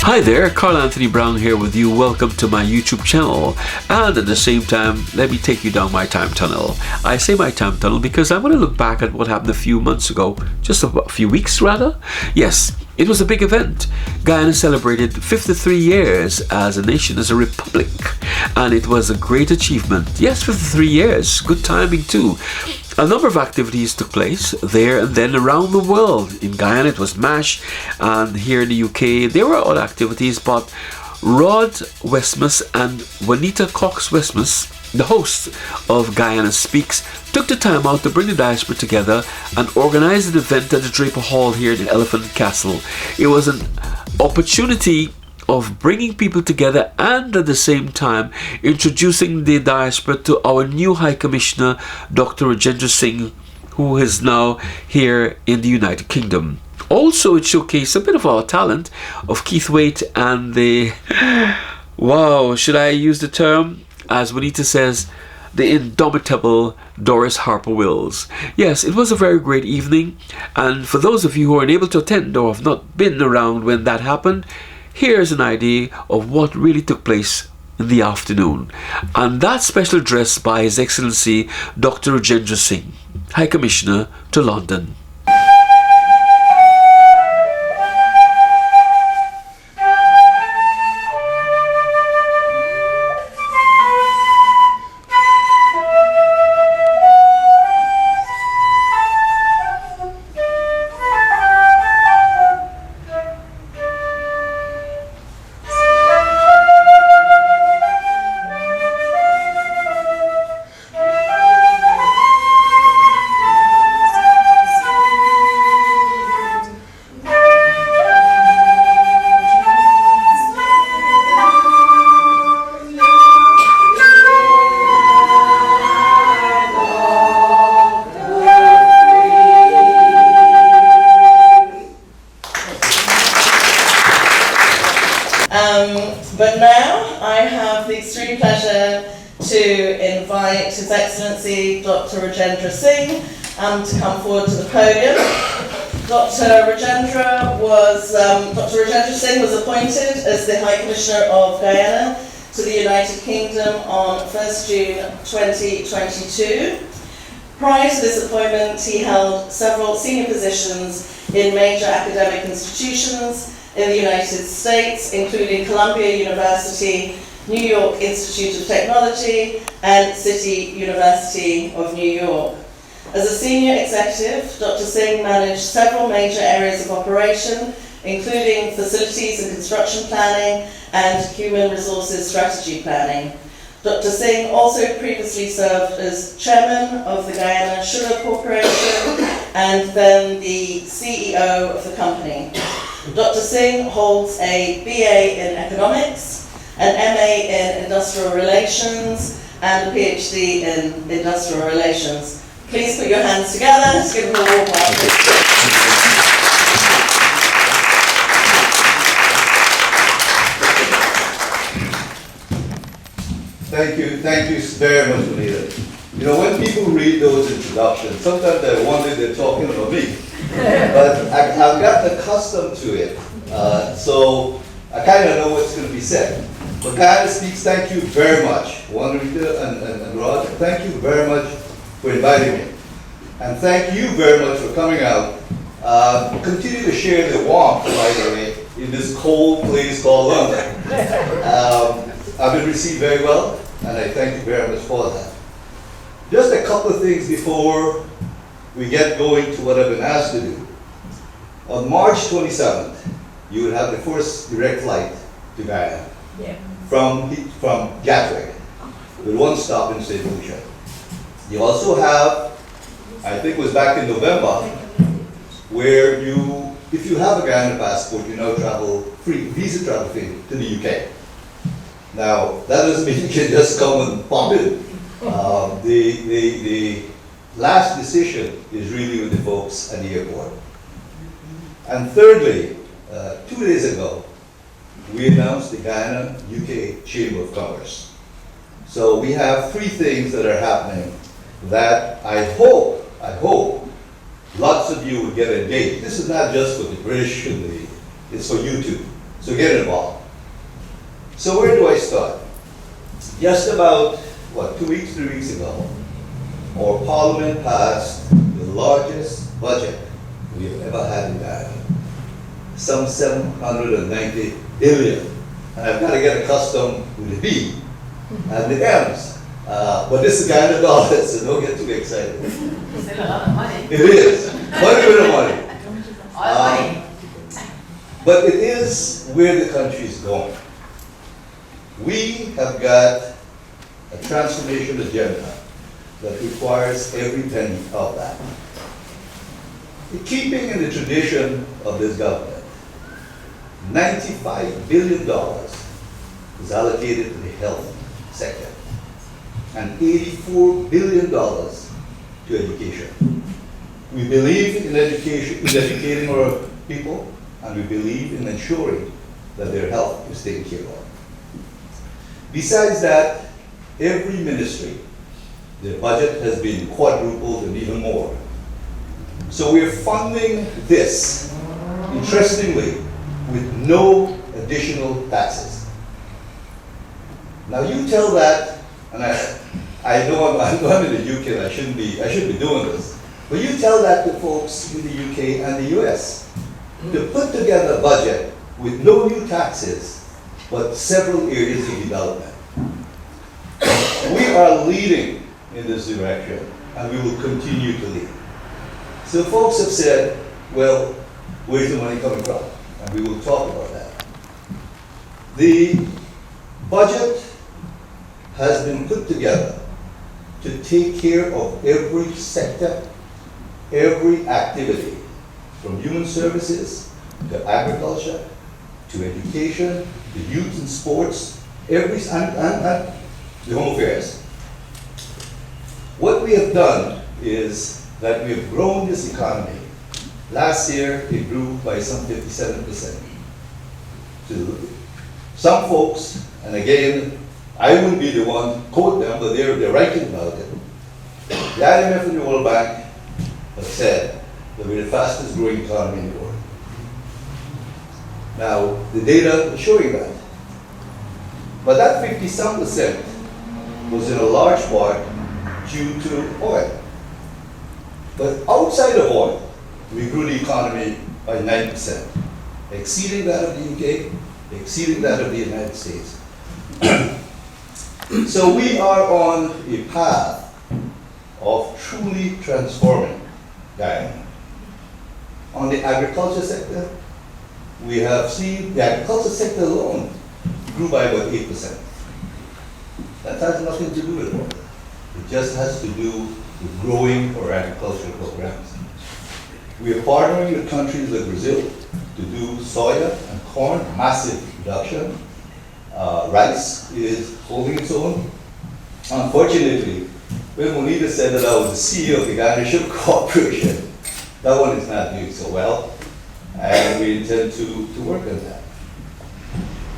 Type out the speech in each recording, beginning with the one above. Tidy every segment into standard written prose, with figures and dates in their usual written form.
Hi there, Carl Anthony Brown here with you. Welcome to my YouTube channel. And at the same time, let me take you down my time tunnel. I say my time tunnel because I want to look back at what happened a few months ago, just a few weeks rather. Yes, it was a big event. Guyana celebrated 53 years as a nation, as a republic. And it was a great achievement. Yes, 53 years. Good timing too. A number of activities took place there and then around the world. In Guyana it was MASH, and here in the UK there were other activities, but Rod Westmus and Juanita Cox Westmus, the hosts of Guyana Speaks, took the time out to bring the diaspora together and organize an event at the Draper Hall here in Elephant Castle. It was an opportunity of bringing people together and at the same time introducing the diaspora to our new High Commissioner, Dr. Rajendra Singh, who is now here in the United Kingdom. Also, it showcased a bit of our talent of Keith Waite and the, wow, should I use the term? As Juanita says, the indomitable Doris Harper Wills. Yes, it was a very great evening, and for those of you who are unable to attend or have not been around when that happened, here's an idea of what really took place in the afternoon. And that special address by His Excellency Dr. Rajendra Singh, High Commissioner to London. But now I have the extreme pleasure to invite His Excellency Dr. Rajendra Singh to come forward to the podium. Dr. Rajendra Singh was appointed as the High Commissioner of Guyana to the United Kingdom on 1st June 2022. Prior to this appointment, he held several senior positions in major academic institutions in the United States, including Columbia University, New York Institute of Technology, and City University of New York. As a senior executive, Dr. Singh managed several major areas of operation, including facilities and construction planning and human resources strategy planning. Dr. Singh also previously served as chairman of the Guyana Sugar Corporation and then the CEO of the company. Dr. Singh holds a BA in economics, an MA in industrial relations, and a PhD in industrial relations. Please put your hands together. Let's give him a warm welcome. Thank you very much, Juanita. You know, when people read those introductions, sometimes I wonder they're talking about me. But I've gotten accustomed to it, so I kind of know what's going to be said. But Guyana Speaks, thank you very much. Juanita and Rod, thank you very much for inviting me. And thank you very much for coming out. Continue to share the warmth, by the way, in this cold place called London. I've been received very well, and I thank you very much for that. Just a couple of things before we get going to what I've been asked to do. On March 27th, you will have the first direct flight to Guyana from Gatwick, with one stop in St. Lucia. You also have, I think it was back in November, where if you have a Guyana passport, you now travel free, visa travel free to the UK. Now, that doesn't mean you can just come and pop in. The last decision is really with the folks at the airport. And thirdly, 2 days ago, we announced the Guyana UK Chamber of Commerce. So we have three things that are happening that I hope lots of you will get engaged. This is not just for the British, it's for you too. So get involved. So where do I start? Just about, 3 weeks ago, our Parliament passed the largest budget we've ever had in Guyana. Some 790 billion. And I've got to get accustomed with the B and the M's. But this is Guyana dollars, so don't get too excited. It's still a lot of money. It is. Quite a bit of money. All money. But it is where the country is going. We have got a transformation agenda that requires every penny of that. Keeping in the tradition of this government, $95 billion is allocated to the health sector and $84 billion to education. We believe in education, in educating our people, and we believe in ensuring that their health is taken care of. Besides that, every ministry, their budget has been quadrupled and even more. So we're funding this, interestingly, with no additional taxes. Now you tell that, and I know I'm in the UK and I shouldn't be doing this, but you tell that to folks in the UK and the US to put together a budget with no new taxes, but several areas of development. We are leading in this direction, and we will continue to lead. So folks have said, well, where's the money coming from? And we will talk about that. The budget has been put together to take care of every sector, every activity, from human services to agriculture, to education, to youth and sports, and the home affairs. What we have done is that we have grown this economy. Last year, it grew by some 57%. To some folks, and again, I wouldn't be the one to quote them, but they're writing about it. The IMF and the World Bank have said that we're the fastest growing economy in the world. Now, the data is showing that. But that 50-some% was in a large part due to oil. But outside of oil, we grew the economy by 9%, exceeding that of the UK, exceeding that of the United States. So we are on a path of truly transforming Guyana. On the agriculture sector, we have seen the agriculture sector alone grew by about 8%. That has nothing to do with oil. It just has to do with growing our agricultural programs. We are partnering with countries like Brazil to do soya and corn, massive production. Rice is holding its own. Unfortunately, when Monita said that I was the CEO of the Guyana Sugar Corporation, that one is not doing so well, and we intend to work on that.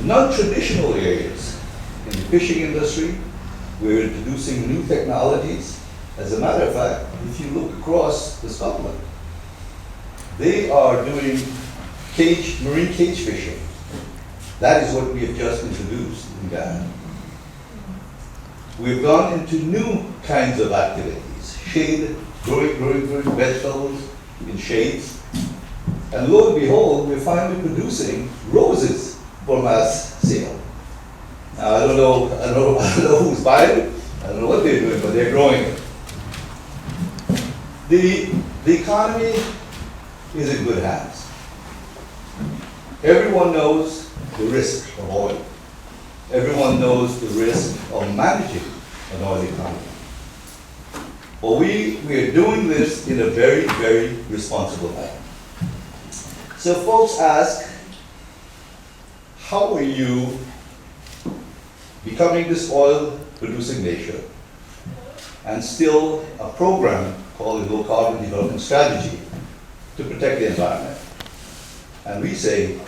Non-traditional areas in the fishing industry, we're introducing new technologies. As a matter of fact, if you look across the Scotland, they are doing marine cage fishing. That is what we have just introduced in Ghana. We've gone into new kinds of activities, shade, growing vegetables in shades. And lo and behold, we're finally producing roses for mass sale. Now, I don't know who's buying it, I don't know what they're doing, but they're growing it. The economy is in good hands. Everyone knows the risk of oil. Everyone knows the risk of managing an oil economy. But we are doing this in a very, very responsible manner. So folks ask, how are you becoming this oil-producing nation and still a program called the Low Carbon Development Strategy to protect the environment? And we say,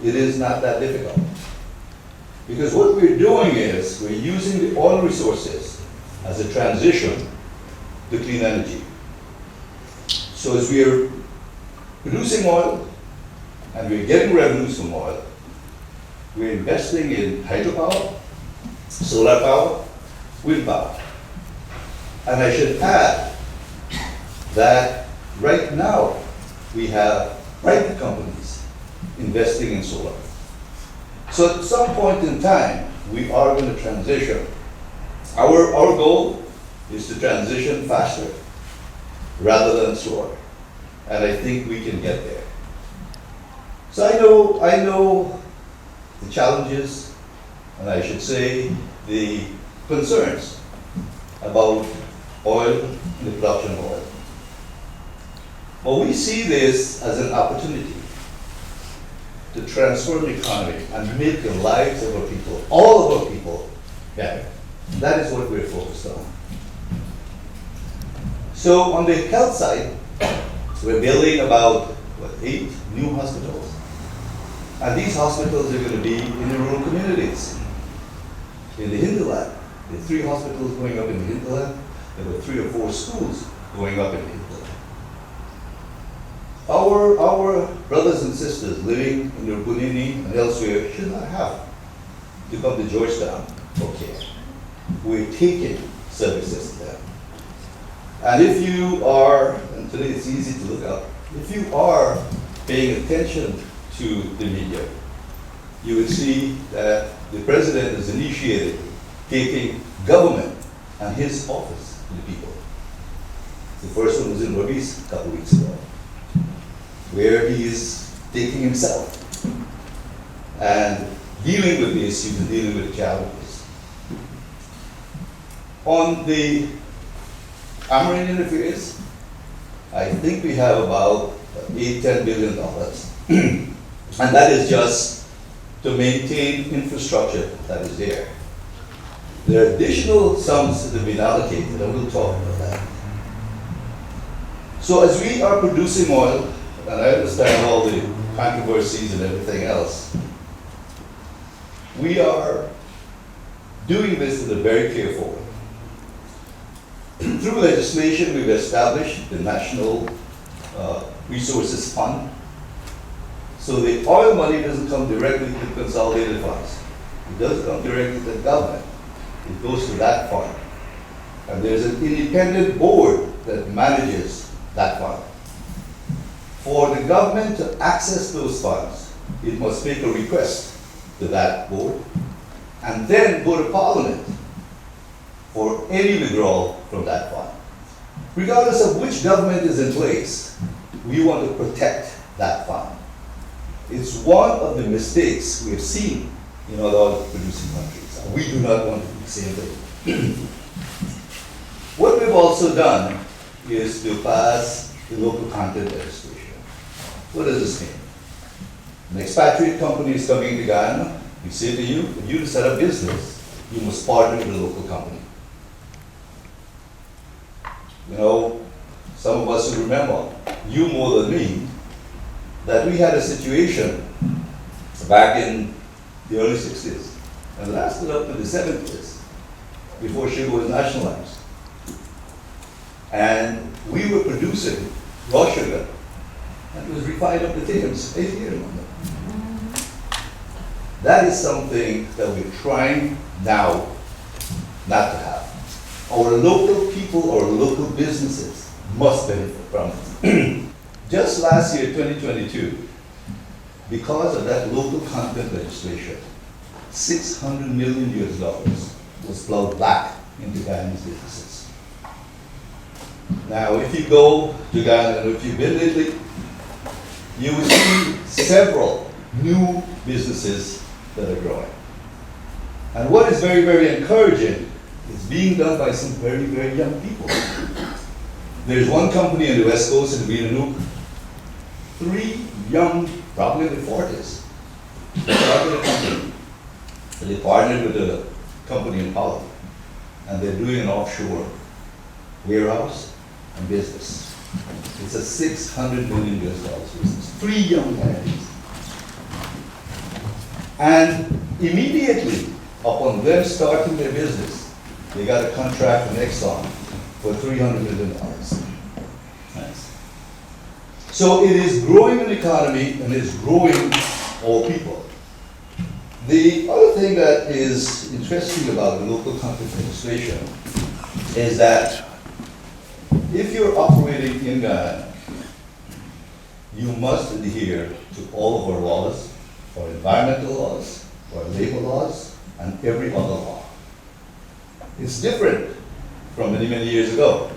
it is not that difficult. Because what we're doing is, we're using the oil resources as a transition to clean energy. So as we are producing oil, and we're getting revenues from oil, We're investing in hydropower, solar power, wind power. And I should add that right now we have private companies investing in solar. So at some point in time, we are going to transition. Our goal is to transition faster rather than slower. And I think we can get there. So I know the challenges, and I should say the concerns about oil and the production of oil. But we see this as an opportunity to transform the economy and make the lives of our people, all of our people, better. That is what we're focused on. So on the health side, we're building about 8 new hospitals. And these hospitals are going to be in the rural communities. In the hinterland, there are 3 hospitals going up in the hinterland. There were 3 or 4 schools going up in the hinterland. Our brothers and sisters living in Rupunini and elsewhere should not have to come to Georgetown for care. We're taking services to them. And if you are, and today it's easy to look up, if you are paying attention to the media, you will see that the president has initiated taking government and his office to the people. The first one was in Rubis a couple weeks ago, where he is taking himself and dealing with the issues and dealing with the challenges. On the Amerindian affairs, I think we have about $8–10 billion. And that is just to maintain infrastructure that is there. There are additional sums that have been allocated, and we'll talk about that. So as we are producing oil, and I understand all the controversies and everything else, we are doing this in a very careful way. Through legislation, we've established the National Resources Fund. So the oil money doesn't come directly to consolidated funds. It doesn't come directly to the government. It goes to that fund. And there's an independent board that manages that fund. For the government to access those funds, it must make a request to that board and then go to Parliament for any withdrawal from that fund. Regardless of which government is in place, we want to protect that fund. It's one of the mistakes we have seen in other oil-producing countries. We do not want to do the same thing. What we've also done is to pass the local content legislation. What does this mean? An expatriate company is coming to Guyana. We say to you, if you to set up business, you must partner with a local company. You know, some of us will remember, you more than me, that we had a situation back in the early 60s and lasted up to the 70s before sugar was nationalized. And we were producing raw sugar and it was refined up the Thames 8 years ago. That is something that we're trying now not to have. Our local people, our local businesses must benefit from it. Just last year, 2022, because of that local content legislation, $600 million was plowed back into Guyana's businesses. Now, if you go to Guyana, and if you've been lately, you will see several new businesses that are growing. And what is very, very encouraging is being done by some very, very young people. There's one company in the West Coast in Guyana, 3 young, probably in the 40s, started a company. And they partnered with a company in Holland, and they're doing an offshore warehouse and business. It's a $600 million business. 3 young guys. And immediately upon them starting their business, they got a contract from Exxon for $300 million. Nice. So it is growing an economy and it's growing all people. The other thing that is interesting about the local conflict administration is that if you're operating in Guyana, you must adhere to all of our laws, our environmental laws, our labor laws, and every other law. It's different from many, many years ago.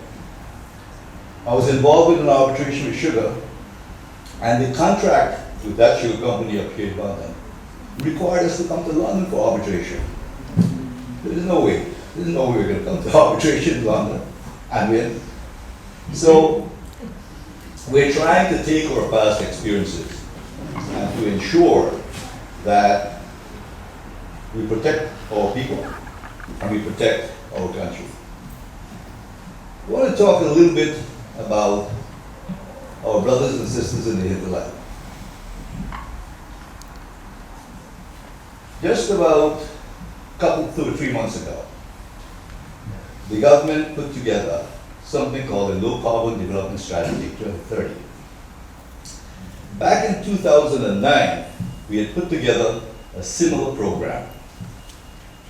I was involved with an arbitration with sugar, and the contract with that sugar company up here in London required us to come to London for arbitration. There's no way we're going to come to arbitration in London and win. So we're trying to take our past experiences and to ensure that we protect our people and we protect our country. I want to talk a little bit about our brothers and sisters in the hinterland. Just about a couple, 2 or 3 months ago, the government put together something called a Low Carbon Development Strategy 2030. Back in 2009, we had put together a similar program,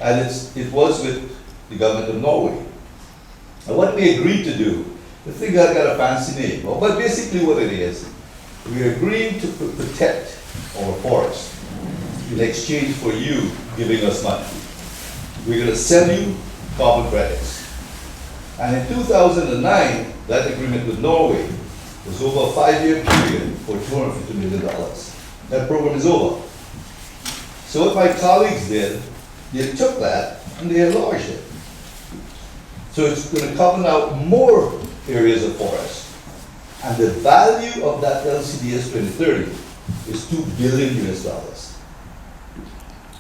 and it was with the government of Norway. And what we agreed to do, the thing that got a fancy name, but basically what it is, we agreed to protect our forests in exchange for you giving us money. We're going to sell you carbon credits. And in 2009, that agreement with Norway was over a 5-year period for $250 million. That program is over. So what my colleagues did, they took that and they enlarged it. So it's going to cover now more areas of forest. And the value of that LCDS 2030 is $2 billion US.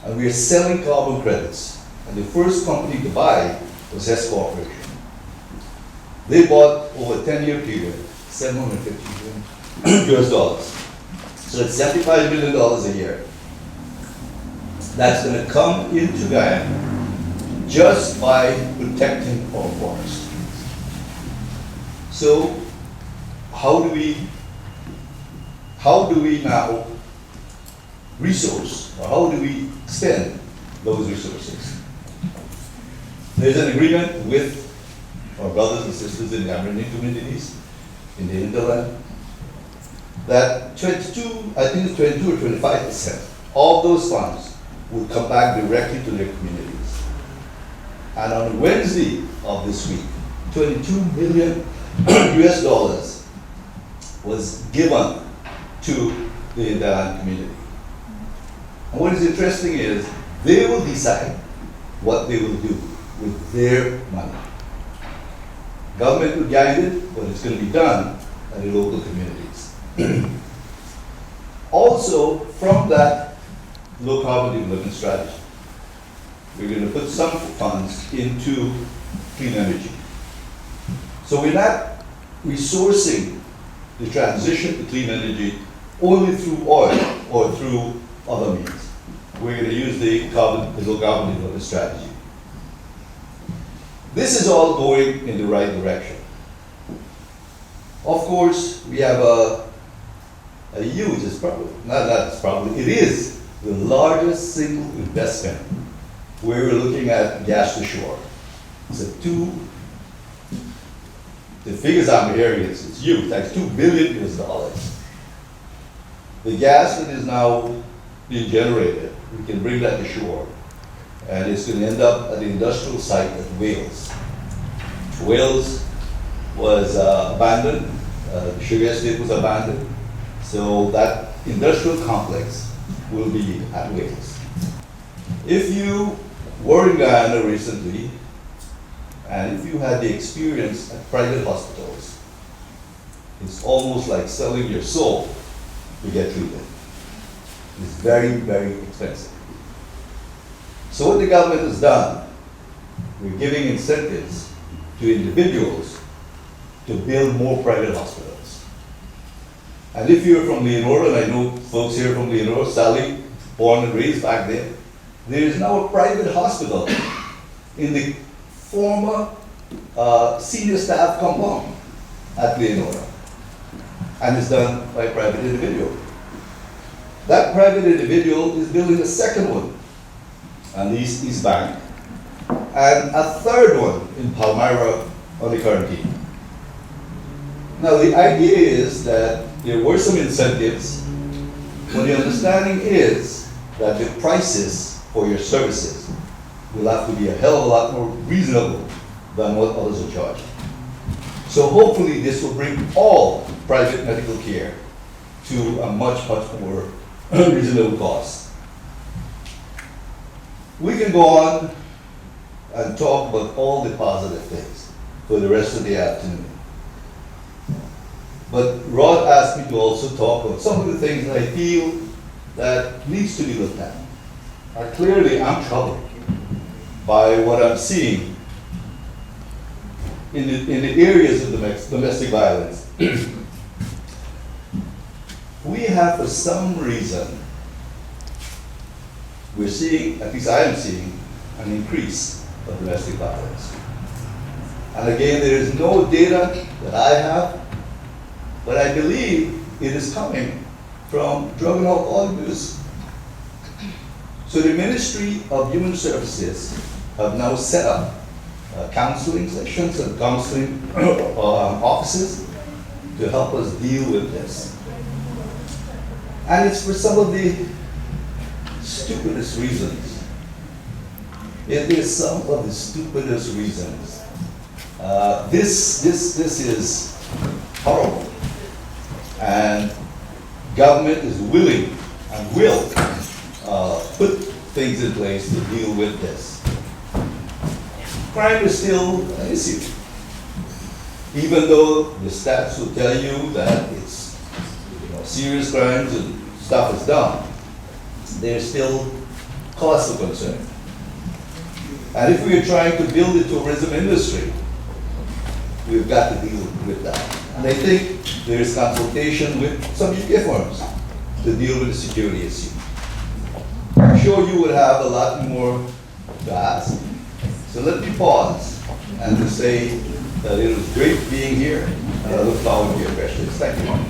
And we are selling carbon credits. And the first company to buy was Hess Corporation. They bought over a 10-year period, $750 million US. So it's $75 million a year. That's going to come into Guyana just by protecting our forest. So how do we now resource, or how do we spend those resources? There's an agreement with our brothers and sisters in the Amerindian communities in the hinterland that 22 or 25% of those funds will come back directly to their communities. And on Wednesday of this week, $22 million US was given to the hinterland community. And what is interesting is they will decide what they will do with their money. Government will guide it, but it's going to be done at the local communities. Also, from that low carbon development strategy, we're going to put some funds into clean energy. So we're not resourcing the transition to clean energy only through oil or through other means. We're going to use the low carbon development strategy. This is all going in the right direction. Of course, we have a huge, it is the largest single investment where we're looking at gas to shore. The figures I'm hearing it's huge, like $2 billion US. The gas that is now being generated, we can bring that to shore, and it's going to end up at the industrial site at Wales. Wales was abandoned, the sugar estate was abandoned, so that industrial complex will be at Wales. If you were in Guyana recently, and if you had the experience at private hospitals, it's almost like selling your soul to get treatment. It's very, very expensive. So what the government has done, we're giving incentives to individuals to build more private hospitals. And if you're from Leonora, and I know folks here from Leonora, Sally, born and raised back there is now a private hospital in the former senior staff compound at Leonora. And it's done by a private individual. That private individual is building a second one and East Bank, and a third one in Palmyra on the Caribbean. Now the idea is that there were some incentives, but the understanding is that the prices for your services will have to be a hell of a lot more reasonable than what others are charging. So hopefully this will bring all private medical care to a much more reasonable cost. We can go on and talk about all the positive things for the rest of the afternoon. But Rod asked me to also talk about some of the things that I feel that needs to be looked at. Clearly, I'm troubled by what I'm seeing in the areas of domestic violence. We have, for some reason, we're seeing, at least I am seeing, an increase of domestic violence. And again, there is no data that I have, but I believe it is coming from drug and alcohol abuse. So the Ministry of Human Services have now set up counseling sessions and counseling offices to help us deal with this. And it's for some of the stupidest reasons. It is some of the stupidest reasons. This is horrible. And government is willing and will put things in place to deal with this. Crime is still an issue. Even though the stats will tell you that it's serious crimes and stuff is done, there's still cause for concern. And if we are trying to build the tourism industry, we've got to deal with that. And I think there is consultation with some UK firms to deal with the security issue. I'm sure you would have a lot more to ask. So let me pause and to say that it was great being here, and I look forward to your questions. Thank you.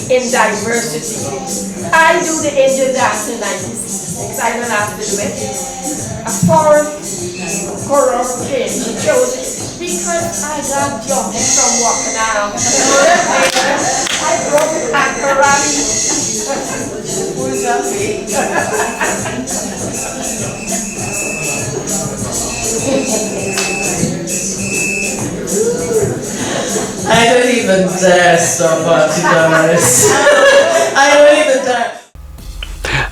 In diversity. I do the Indian dance in 1966. I went after the it. A foreign choral king. She chose it because I got jumping from walking out. I broke it at karate. Who's that? I don't even dare stop Auntie Doris. I don't even dare.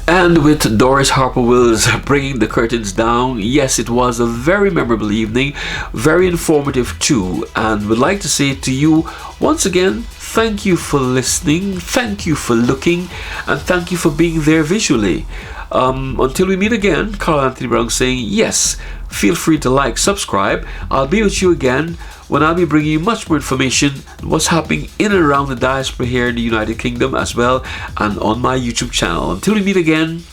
And with Doris Harper Wills bringing the curtains down, yes, it was a very memorable evening, very informative too, and would like to say to you once again, thank you for listening, thank you for looking, and thank you for being there visually. Until we meet again, Carl Anthony Brown saying, yes, feel free to like, subscribe. I'll be with you again when I'll be bringing you much more information on what's happening in and around the diaspora here in the United Kingdom as well, and on my YouTube channel. Until we meet again,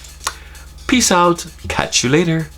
peace out, catch you later.